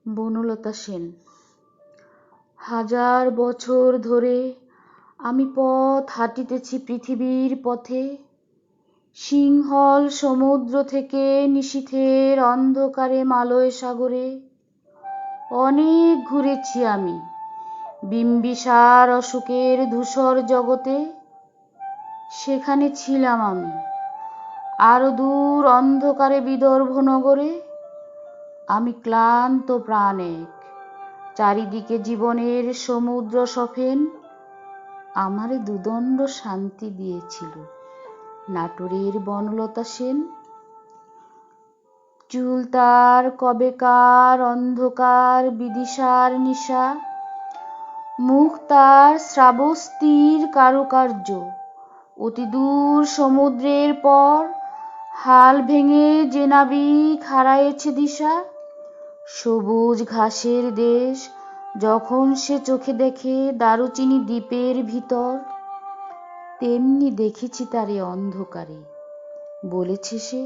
বনলতা সেন। হাজার বছর ধরে আমি পথ হাঁটিতেছি পৃথিবীর পথে, সিংহল সমুদ্র থেকে নিশীথের অন্ধকারে মালয় সাগরে। অনেক ঘুরেছি আমি বিম্বিসার অশোকের ধূসর জগতে, সেখানে ছিলাম আমি আরো দূর অন্ধকারে বিদর্ভ নগরে। আমি ক্লান্ত প্রাণ এক, চারিদিকে জীবনের সমুদ্র সফেন, আমারে দুদণ্ড শান্তি দিয়েছিল নাটোরের বনলতা সেন। চুল তার কবেকার অন্ধকার বিদিশার নিশা, মুখ তার শ্রাবস্তির কারুকার্য, অতি দূর সমুদ্রের পর হাল ভেঙে যে নাবিক হারায়েছে দিশা। সবুজ ঘাসের দেশ যখন সে চোখে দেখে দারুচিনি দ্বীপের ভিতর, তেমনি দেখেছি তারে অন্ধকারে। বলেছে সে,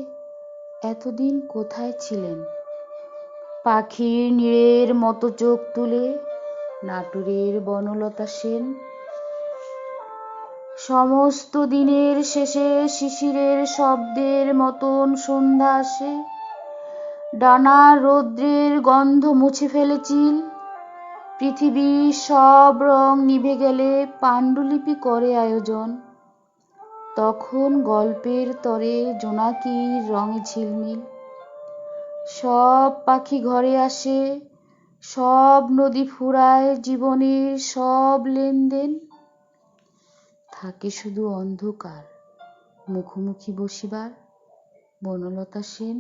এতদিন কোথায় ছিলেন? পাখির নীড়ের মতো চোখ তুলে নাটোরের বনলতা সেন। সমস্ত দিনের শেষে শিশিরের শব্দের মতন সন্ধ্যা আসে, ডানার রৌদ্রের গন্ধ মুছে ফেলে চিল। পৃথিবীর সব রং নিভে গেলে পাণ্ডুলিপি করে আয়োজন, তখন গল্পের তরে জোনাকির রঙে ঝিলমিল। সব পাখি ঘরে আসে, সব নদী ফুরায় জীবনের সব লেনদেন, থাকে শুধু অন্ধকার মুখোমুখি বসিবার বনলতা সেন।